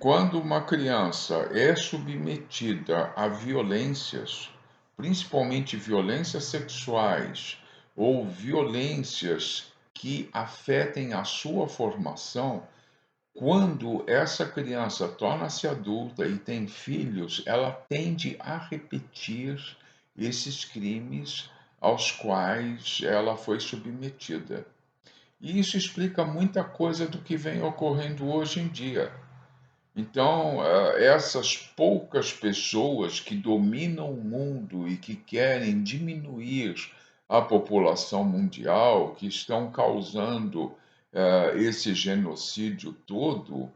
Quando uma criança é submetida a violências, principalmente violências sexuais ou violências que afetem a sua formação, quando essa criança torna-se adulta e tem filhos, ela tende a repetir esses crimes aos quais ela foi submetida. E isso explica muita coisa do que vem ocorrendo hoje em dia. Então, essas poucas pessoas que dominam o mundo e que querem diminuir a população mundial, que estão causando esse genocídio todo,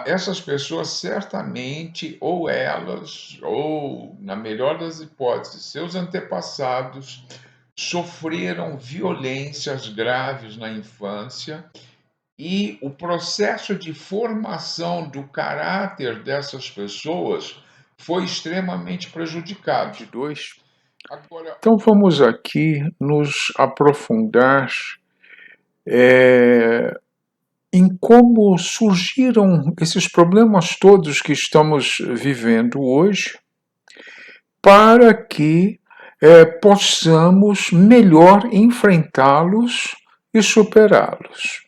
essas pessoas certamente, ou elas, ou, na melhor das hipóteses, seus antepassados, sofreram violências graves na infância e o processo de formação do caráter dessas pessoas foi extremamente prejudicado. Agora, Então vamos aqui nos aprofundar em como surgiram esses problemas todos que estamos vivendo hoje, para que possamos melhor enfrentá-los e superá-los.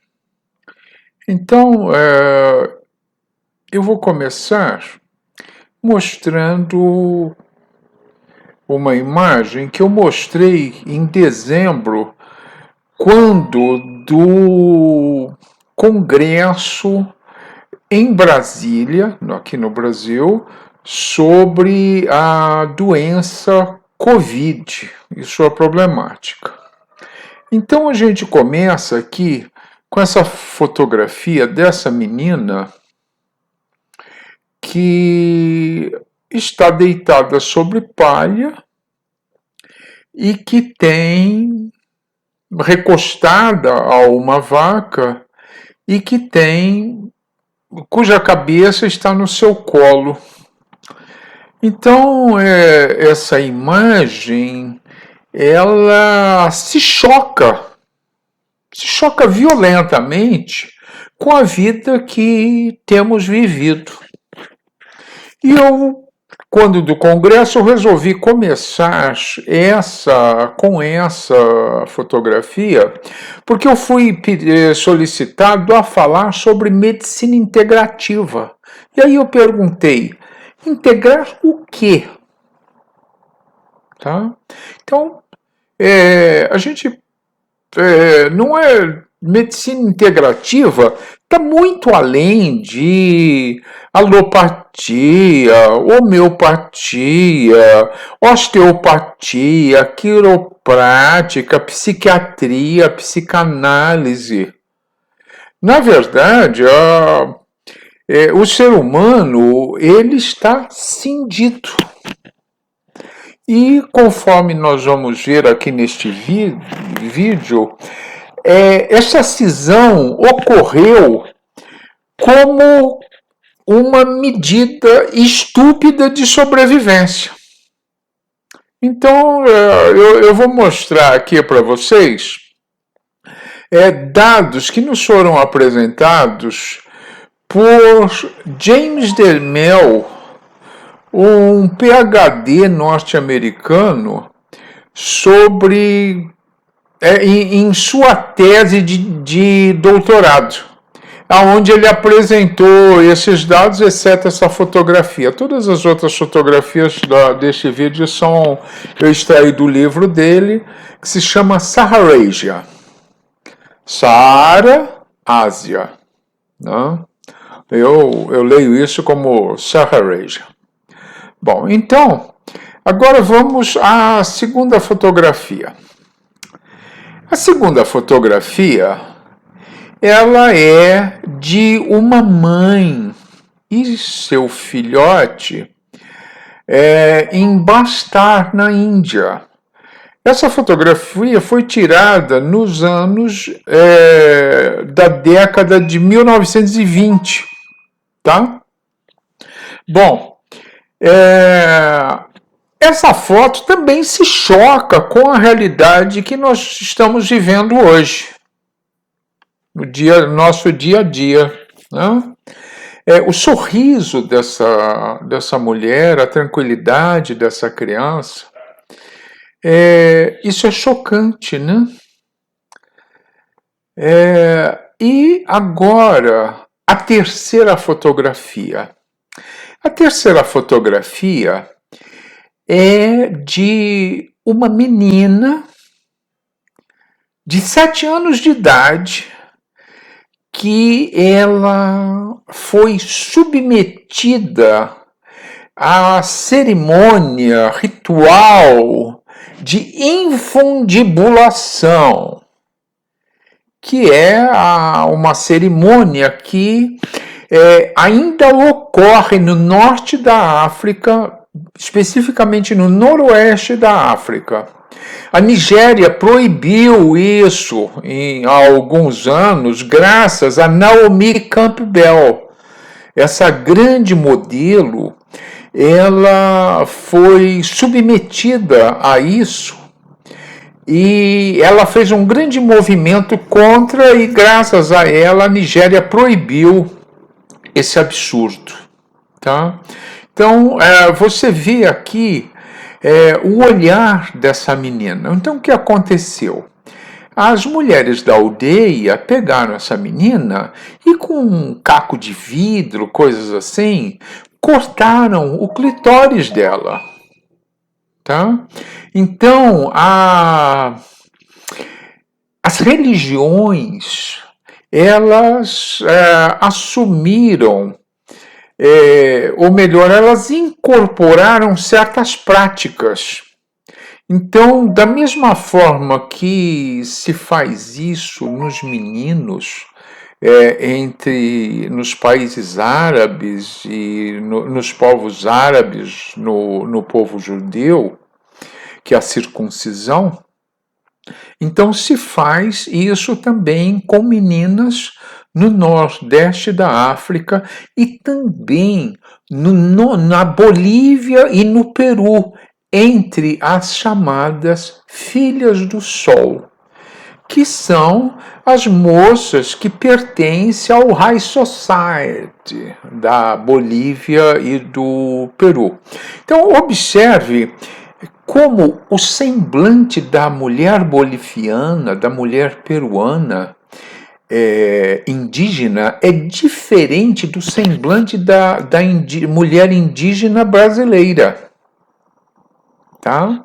Então, eu vou começar mostrando uma imagem que eu mostrei em dezembro, quando do congresso em Brasília, aqui no Brasil, sobre a doença Covid e sua problemática. Então a gente começa aqui com essa fotografia dessa menina que está deitada sobre palha e que tem recostada a uma vaca e que tem cuja cabeça está no seu colo. Então essa imagem ela se choca violentamente com a vida que temos vivido. E eu, quando do congresso, eu resolvi começar com essa fotografia, porque eu fui solicitado a falar sobre medicina integrativa. E aí eu perguntei, integrar o quê? Tá? Então, a gente não é medicina integrativa, está muito além de alopatia, homeopatia, osteopatia, quiroprática, psiquiatria, psicanálise. Na verdade, o ser humano ele está cindido. E conforme nós vamos ver aqui neste vídeo, essa cisão ocorreu como uma medida estúpida de sobrevivência. Então, eu vou mostrar aqui para vocês dados que nos foram apresentados por James DeMille, um PhD norte-americano, sobre em sua tese de doutorado, onde ele apresentou esses dados, exceto essa fotografia. Todas as outras fotografias deste vídeo eu extraí do livro dele, que se chama Saharasia. Saara, Ásia. Né? Eu leio isso como Saharasia. Bom, então, agora vamos à segunda fotografia. A segunda fotografia, ela é de uma mãe e seu filhote em Bastar, na Índia. Essa fotografia foi tirada nos anos da década de 1920, tá? Bom, essa foto também se choca com a realidade que nós estamos vivendo hoje, no nosso dia a dia. Né? O sorriso dessa mulher, a tranquilidade dessa criança, isso é chocante, né? E agora, a terceira fotografia. A terceira fotografia é de uma menina de 7 anos de idade que ela foi submetida à cerimônia ritual de infundibulação, que é uma cerimônia que ainda ocorre no norte da África, especificamente no noroeste da África. A Nigéria proibiu isso há alguns anos, graças a Naomi Campbell. Essa grande modelo, ela foi submetida a isso e ela fez um grande movimento contra, e graças a ela a Nigéria proibiu esse absurdo, tá? Então, você vê aqui o olhar dessa menina. Então, o que aconteceu? As mulheres da aldeia pegaram essa menina e, com um caco de vidro, coisas assim, cortaram o clitóris dela, tá? Então, as religiões, elas assumiram, ou melhor, elas incorporaram certas práticas. Então, da mesma forma que se faz isso nos meninos, nos países árabes e nos povos árabes, no povo judeu, que é a circuncisão, então se faz isso também com meninas no nordeste da África e também na Bolívia e no Peru, entre as chamadas Filhas do Sol, que são as moças que pertencem ao High Society da Bolívia e do Peru. Então, observe como o semblante da mulher boliviana, da mulher peruana, indígena, é diferente do semblante da mulher indígena brasileira. Tá?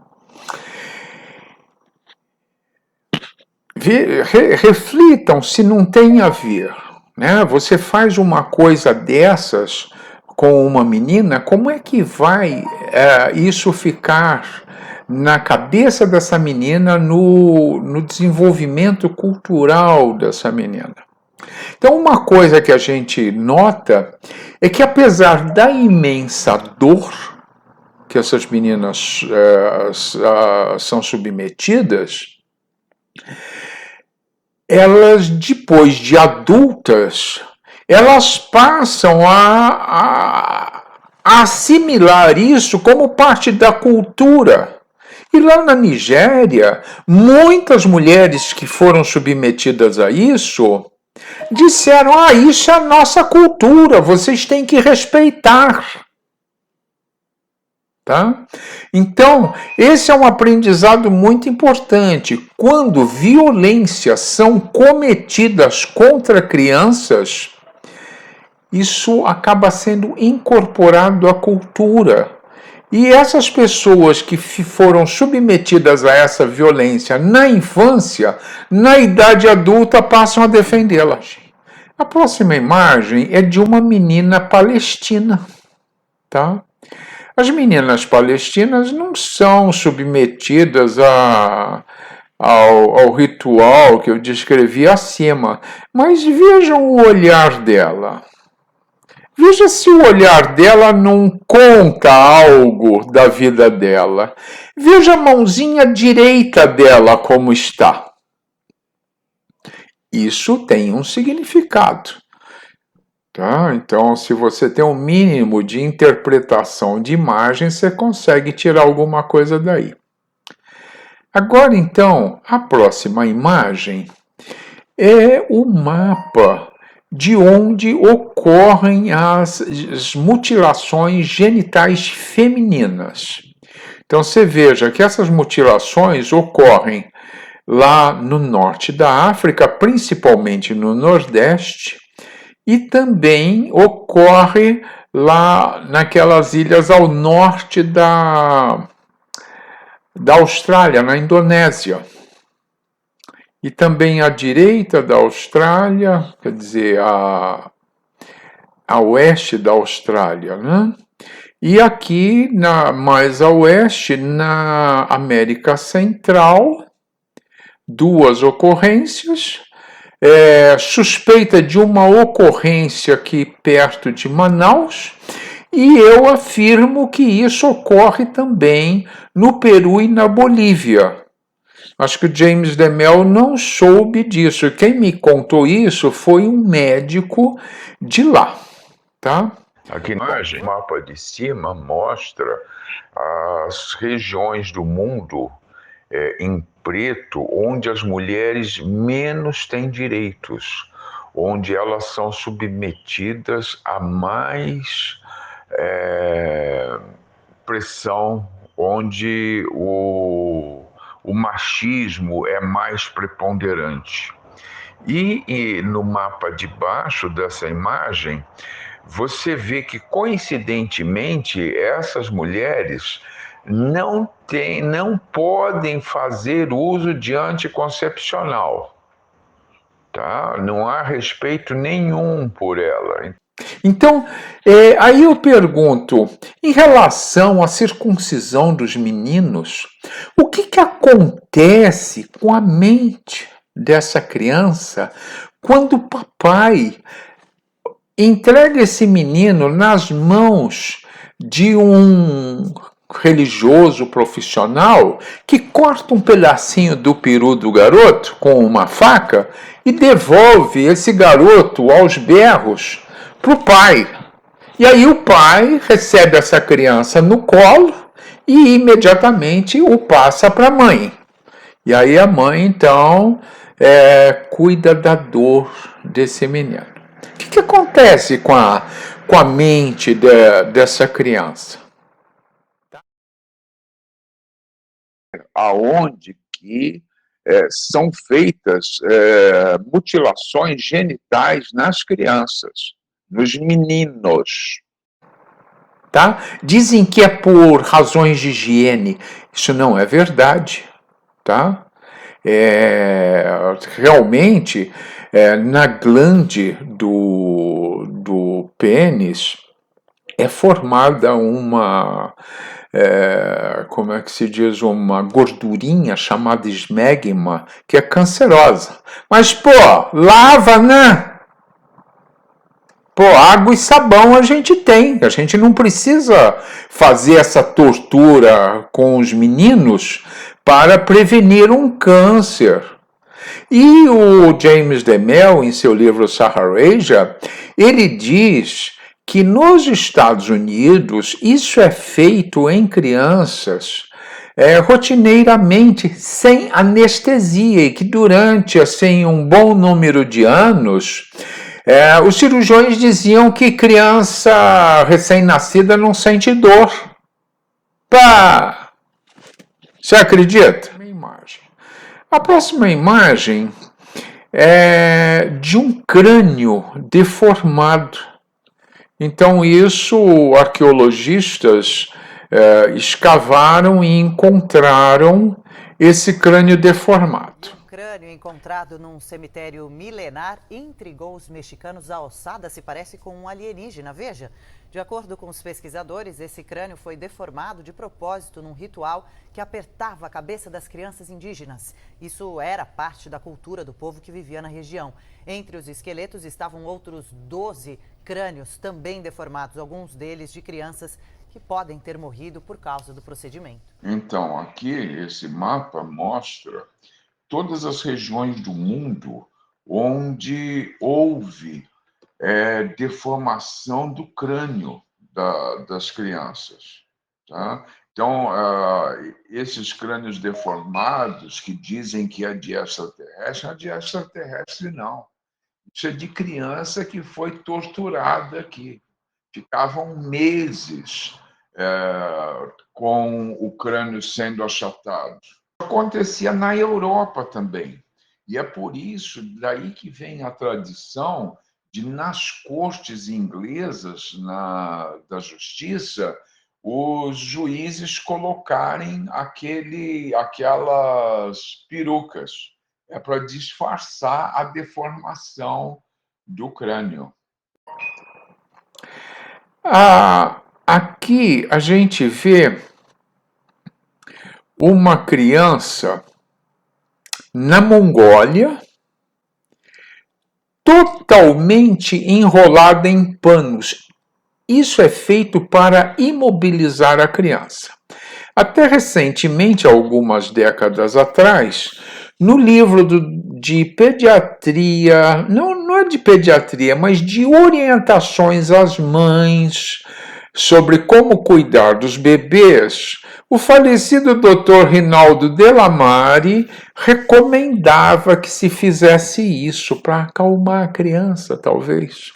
Reflitam se não tem a ver, né? Você faz uma coisa dessas com uma menina, como é que vai isso ficar na cabeça dessa menina, no desenvolvimento cultural dessa menina? Então, uma coisa que a gente nota é que, apesar da imensa dor que essas meninas são submetidas, elas, depois de adultas, elas passam a assimilar isso como parte da cultura. E lá na Nigéria, muitas mulheres que foram submetidas a isso disseram: isso é a nossa cultura, vocês têm que respeitar. Tá? Então, esse é um aprendizado muito importante. Quando violências são cometidas contra crianças, isso acaba sendo incorporado à cultura. E essas pessoas que foram submetidas a essa violência na infância, na idade adulta, passam a defendê-la. A próxima imagem é de uma menina palestina, tá? As meninas palestinas não são submetidas ao ritual que eu descrevi acima, mas vejam o olhar dela. Veja se o olhar dela não conta algo da vida dela. Veja a mãozinha direita dela como está. Isso tem um significado. Tá? Então, se você tem um mínimo de interpretação de imagem, você consegue tirar alguma coisa daí. Agora, então, a próxima imagem é o mapa de onde ocorrem as mutilações genitais femininas. Então você veja que essas mutilações ocorrem lá no norte da África, principalmente no Nordeste, e também ocorre lá naquelas ilhas ao norte da Austrália, na Indonésia. E também à direita da Austrália, quer dizer, a oeste da Austrália, né? E aqui, mais a oeste, na América Central, duas ocorrências. Suspeita de uma ocorrência aqui perto de Manaus, e eu afirmo que isso ocorre também no Peru e na Bolívia. Acho que o James DeMel não soube disso. Quem me contou isso foi um médico de lá, tá? Aqui na imagem, o mapa de cima mostra as regiões do mundo em preto, onde as mulheres menos têm direitos, onde elas são submetidas a mais pressão, onde o machismo é mais preponderante. E no mapa de baixo dessa imagem, você vê que, coincidentemente, essas mulheres não podem fazer uso de anticoncepcional. Tá? Não há respeito nenhum por ela. Então, aí eu pergunto, em relação à circuncisão dos meninos, o que acontece com a mente dessa criança quando o papai entrega esse menino nas mãos de um religioso profissional que corta um pedacinho do peru do garoto com uma faca e devolve esse garoto aos berros para o pai. E aí o pai recebe essa criança no colo e imediatamente o passa para a mãe. E aí a mãe, então, cuida da dor desse menino. O que acontece com a mente dessa criança? Aonde que são feitas mutilações genitais nas crianças, nos meninos. Tá? Dizem que é por razões de higiene. Isso não é verdade. Tá? Realmente, na glande do pênis é formada uma, como é que se diz, uma gordurinha chamada esmegma, que é cancerosa. Mas, pô, lava, né? Pô, água e sabão a gente tem. A gente não precisa fazer essa tortura com os meninos para prevenir um câncer. E o James DeMel, em seu livro Saharasia, ele diz que nos Estados Unidos isso é feito em crianças rotineiramente, sem anestesia, e que durante assim, um bom número de anos os cirurgiões diziam que criança recém-nascida não sente dor. Pá! Você acredita? A próxima imagem é de um crânio deformado. Então, isso arqueologistas escavaram e encontraram esse crânio deformado. Um crânio encontrado num cemitério milenar intrigou os mexicanos. A ossada se parece com um alienígena. Veja, de acordo com os pesquisadores, esse crânio foi deformado de propósito num ritual que apertava a cabeça das crianças indígenas. Isso era parte da cultura do povo que vivia na região. Entre os esqueletos estavam outros 12 crânios também deformados, alguns deles de crianças que podem ter morrido por causa do procedimento. Então, aqui esse mapa mostra todas as regiões do mundo onde houve deformação do crânio das crianças. Tá? Então, esses crânios deformados que dizem que é de extraterrestre, não é de extraterrestre, não. de criança que foi torturada aqui. Ficavam meses com o crânio sendo achatado. Acontecia na Europa também. E é por isso, daí que vem a tradição de, nas cortes inglesas da justiça, os juízes colocarem aquelas perucas. É para disfarçar a deformação do crânio. Aqui a gente vê uma criança na Mongólia, totalmente enrolada em panos. Isso é feito para imobilizar a criança. Até recentemente, algumas décadas atrás, no livro de pediatria, não é de pediatria, mas de orientações às mães sobre como cuidar dos bebês, o falecido Dr. Rinaldo Delamare recomendava que se fizesse isso para acalmar a criança, talvez.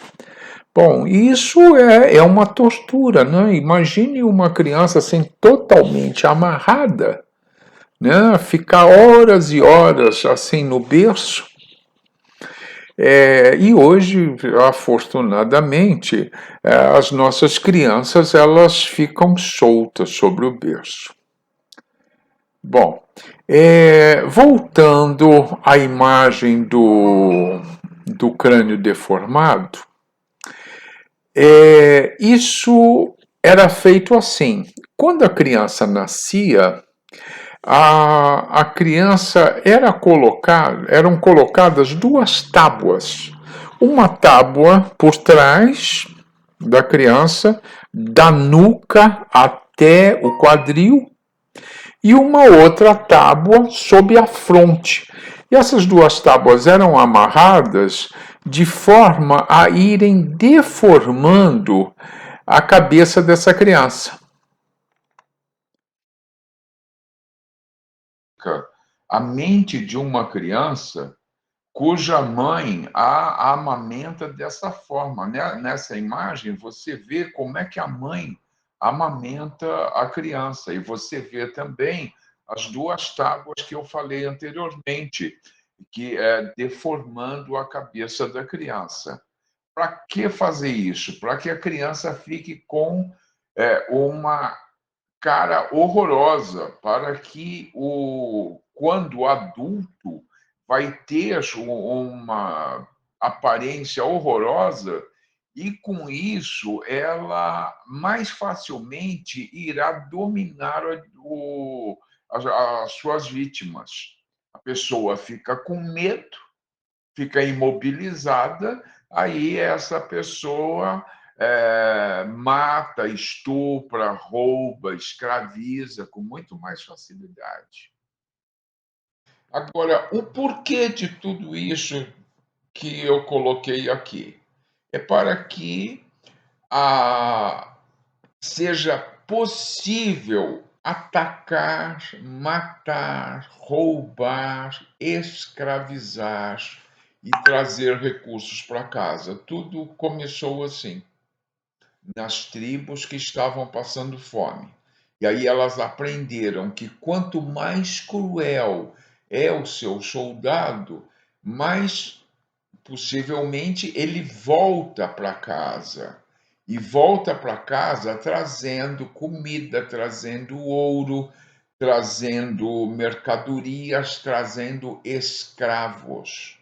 Bom, isso é uma tortura, né? Imagine uma criança assim totalmente amarrada, né? Ficar horas e horas assim no berço. E hoje, afortunadamente, as nossas crianças elas ficam soltas sobre o berço. Bom, voltando à imagem do crânio deformado, isso era feito assim. Quando a criança nascia, a criança eram colocadas duas tábuas. Uma tábua por trás da criança, da nuca até o quadril, e uma outra tábua sob a fronte. E essas duas tábuas eram amarradas de forma a irem deformando a cabeça dessa criança. A mente de uma criança cuja mãe a amamenta dessa forma. Nessa imagem, você vê como é que a mãe amamenta a criança. E você vê também as duas tábuas que eu falei anteriormente, que é deformando a cabeça da criança. Para que fazer isso? Para que a criança fique com uma cara horrorosa, para que quando adulto vai ter uma aparência horrorosa e com isso ela mais facilmente irá dominar as suas vítimas. A pessoa fica com medo, fica imobilizada, aí essa pessoa mata, estupra, rouba, escraviza com muito mais facilidade. Agora, o porquê de tudo isso que eu coloquei aqui? É para que seja possível atacar, matar, roubar, escravizar e trazer recursos para casa. Tudo começou assim, nas tribos que estavam passando fome. E aí elas aprenderam que quanto mais cruel é o seu soldado, mais possivelmente ele volta para casa. E volta para casa trazendo comida, trazendo ouro, trazendo mercadorias, trazendo escravos.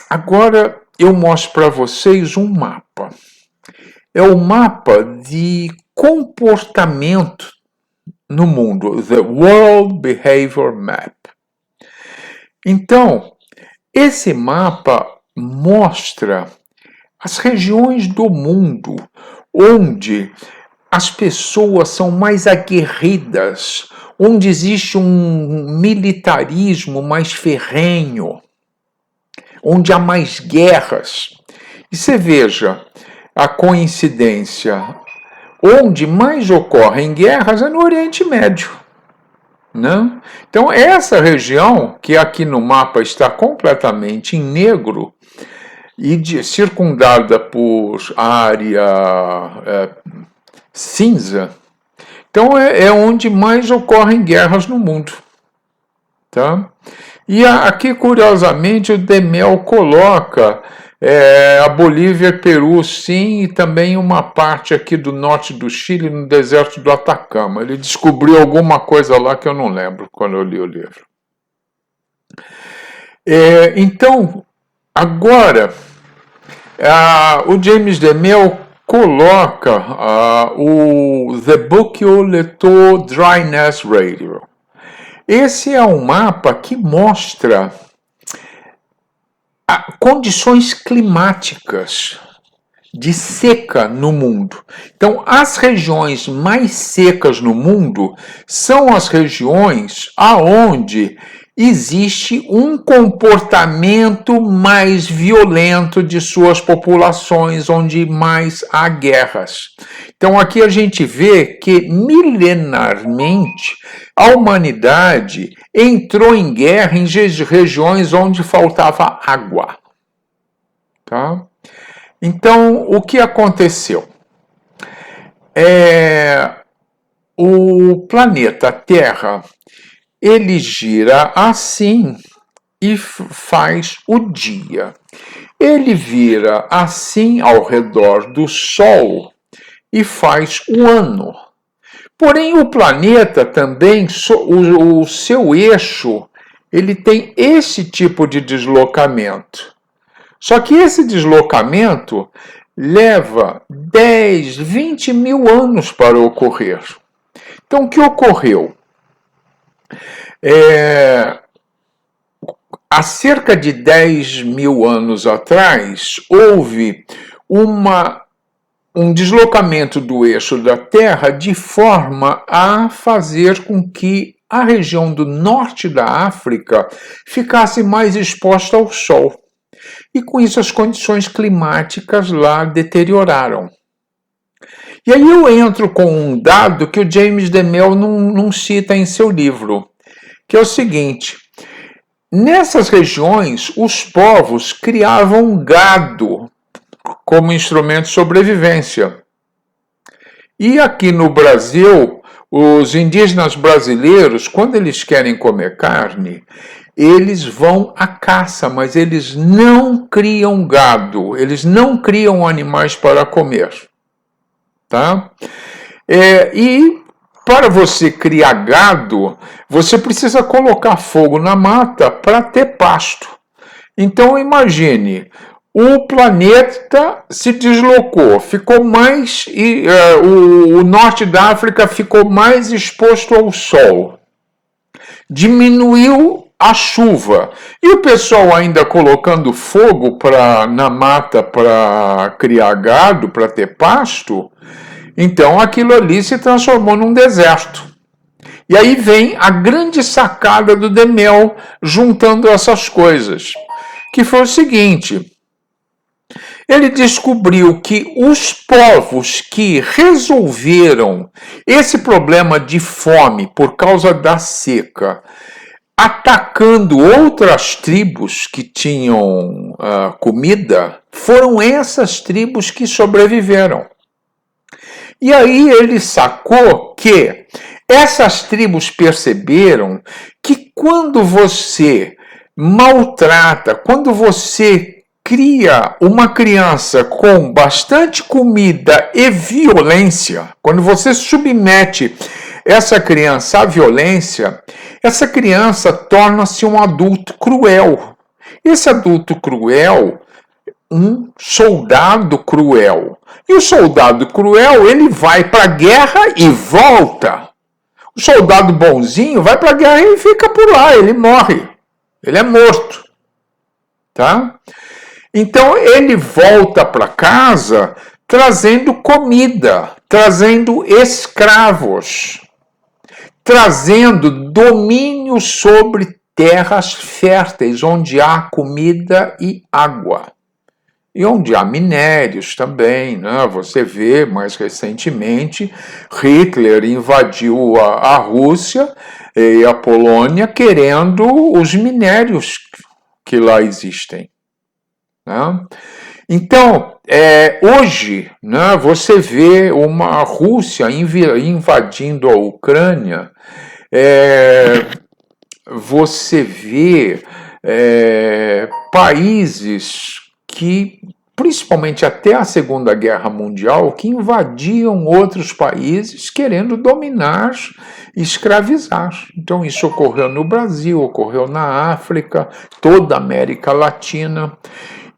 Agora eu mostro para vocês um mapa. É o mapa de comportamento no mundo, The World Behavior Map. Então, esse mapa mostra as regiões do mundo onde as pessoas são mais aguerridas, onde existe um militarismo mais ferrenho, onde há mais guerras. E você veja a coincidência, onde mais ocorrem guerras é no Oriente Médio. né? Então, essa região, que aqui no mapa está completamente em negro e circundada por área cinza, então é onde mais ocorrem guerras no mundo. Tá? E aqui, curiosamente, o Demel coloca a Bolívia e Peru, sim, e também uma parte aqui do norte do Chile, no deserto do Atacama. Ele descobriu alguma coisa lá que eu não lembro quando eu li o livro. Então, agora, o James Demel coloca o The Bocchiolito Dryness Radio. Esse é um mapa que mostra condições climáticas de seca no mundo. Então, as regiões mais secas no mundo são as regiões aonde existe um comportamento mais violento de suas populações, onde mais há guerras. Então, aqui a gente vê que milenarmente a humanidade entrou em guerra em regiões onde faltava água. Tá? Então, o que aconteceu? O planeta Terra, ele gira assim e faz o dia. Ele vira assim ao redor do Sol e faz o ano. Porém, o planeta também, o seu eixo, ele tem esse tipo de deslocamento. Só que esse deslocamento leva 10, 20 mil anos para ocorrer. Então, o que ocorreu? Há cerca de 10 mil anos atrás, houve um deslocamento do eixo da Terra de forma a fazer com que a região do norte da África ficasse mais exposta ao Sol. E com isso as condições climáticas lá deterioraram. E aí eu entro com um dado que o James Demel não cita em seu livro, que é o seguinte: nessas regiões os povos criavam gado como instrumento de sobrevivência. E aqui no Brasil, os indígenas brasileiros, quando eles querem comer carne, eles vão à caça, mas eles não criam gado, eles não criam animais para comer. Tá? E para você criar gado, você precisa colocar fogo na mata para ter pasto. Então imagine, o planeta se deslocou, ficou mais, o norte da África ficou mais exposto ao sol, diminuiu a chuva, e o pessoal ainda colocando fogo na mata para criar gado, para ter pasto, então aquilo ali se transformou num deserto. E aí vem a grande sacada do Demel juntando essas coisas, que foi o seguinte: ele descobriu que os povos que resolveram esse problema de fome por causa da seca, atacando outras tribos que tinham comida, foram essas tribos que sobreviveram. E aí ele sacou que essas tribos perceberam que quando você maltrata, quando você cria uma criança com bastante comida e violência, quando você submete essa criança à violência, essa criança torna-se um adulto cruel. Esse adulto cruel, um soldado cruel. E o soldado cruel, ele vai para a guerra e volta. O soldado bonzinho vai para a guerra e fica por lá, ele morre. Ele é morto. Tá? Então ele volta para casa trazendo comida, trazendo escravos, trazendo domínio sobre terras férteis, onde há comida e água. e onde há minérios também, né? Você vê, mais recentemente, Hitler invadiu a Rússia e a Polônia querendo os minérios que lá existem, né? Então, hoje, né, você vê uma Rússia invadindo a Ucrânia, você vê países que, principalmente até a Segunda Guerra Mundial, que invadiam outros países querendo dominar e escravizar. Então, isso ocorreu no Brasil, ocorreu na África, toda a América Latina.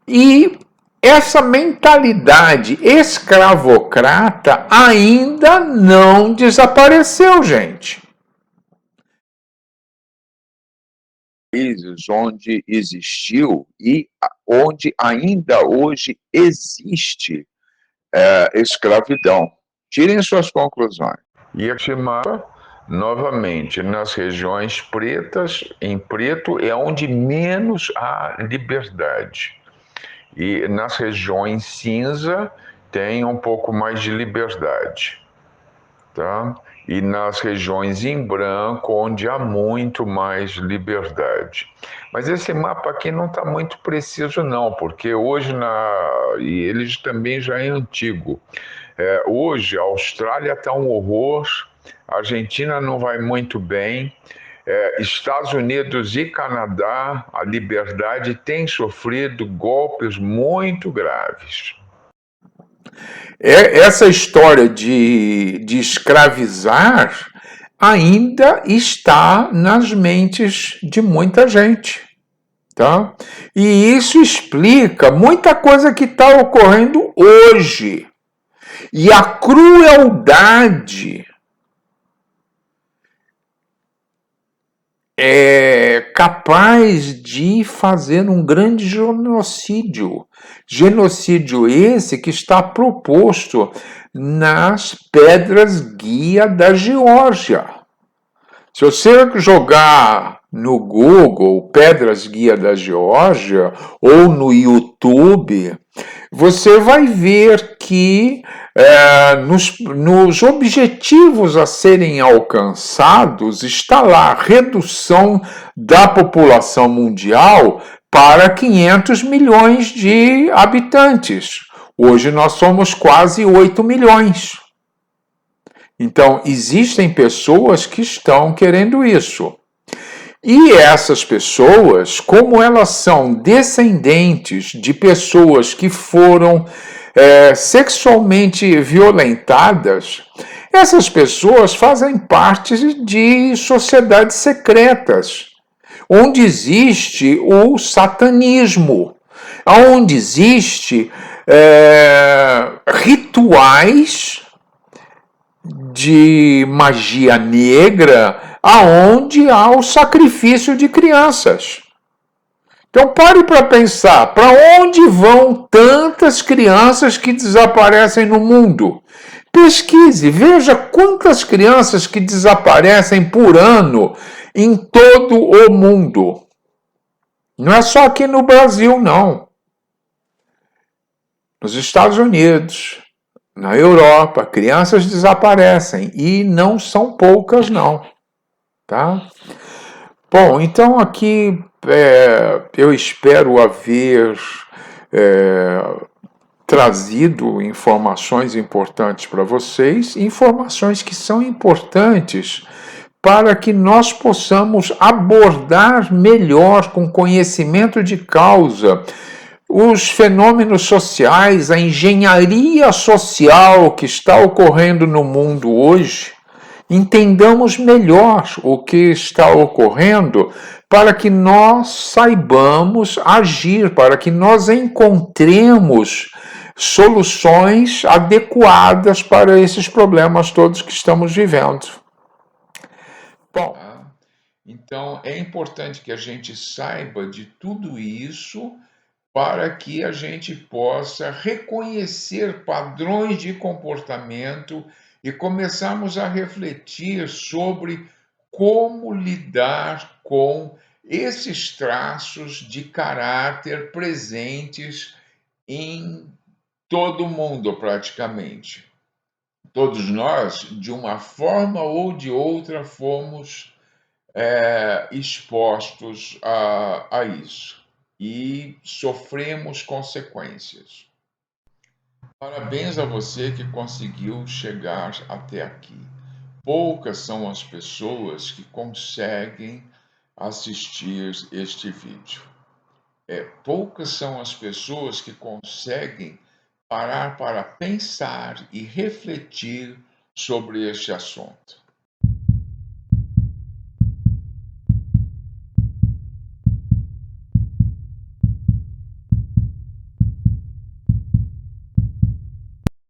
E essa mentalidade escravocrata ainda não desapareceu, gente. Países onde existiu e onde ainda hoje existe escravidão. Tirem suas conclusões. E este mapa, novamente, nas regiões pretas, em preto, é onde menos há liberdade. E nas regiões cinza tem um pouco mais de liberdade, tá? E nas regiões em branco, onde há muito mais liberdade. Mas esse mapa aqui não está muito preciso não, porque hoje, e ele também já é antigo, hoje a Austrália está um horror, a Argentina não vai muito bem, Estados Unidos e Canadá, a liberdade tem sofrido golpes muito graves. Essa história de escravizar ainda está nas mentes de muita gente, tá? E isso explica muita coisa que está ocorrendo hoje. E a crueldade é capaz de fazer um grande genocídio. Genocídio esse que está proposto nas pedras guia da Geórgia. Se você jogar no Google Pedras Guia da Geórgia ou no YouTube, você vai ver que nos objetivos a serem alcançados está lá a redução da população mundial para 500 milhões de habitantes. Hoje nós somos quase 8 milhões. Então, existem pessoas que estão querendo isso. E essas pessoas, como elas são descendentes de pessoas que foram sexualmente violentadas, essas pessoas fazem parte de sociedades secretas, onde existe o satanismo, onde existe rituais de magia negra, aonde há o sacrifício de crianças. Então pare para pensar, para onde vão tantas crianças que desaparecem no mundo? Pesquise, veja quantas crianças que desaparecem por ano em todo o mundo. Não é só aqui no Brasil, não. Nos Estados Unidos, na Europa, crianças desaparecem e não são poucas, não. Tá? Bom, então aqui eu espero haver trazido informações importantes para vocês, informações que são importantes para que nós possamos abordar melhor, com conhecimento de causa, os fenômenos sociais, a engenharia social que está ocorrendo no mundo hoje. Entendamos melhor o que está ocorrendo para que nós saibamos agir, para que nós encontremos soluções adequadas para esses problemas todos que estamos vivendo. Bom, então é importante que a gente saiba de tudo isso para que a gente possa reconhecer padrões de comportamento e começarmos a refletir sobre como lidar com esses traços de caráter presentes em todo mundo praticamente. Todos nós, de uma forma ou de outra, fomos expostos a isso e sofremos consequências. Parabéns a você que conseguiu chegar até aqui. Poucas são as pessoas que conseguem assistir este vídeo. Poucas são as pessoas que conseguem parar para pensar e refletir sobre este assunto.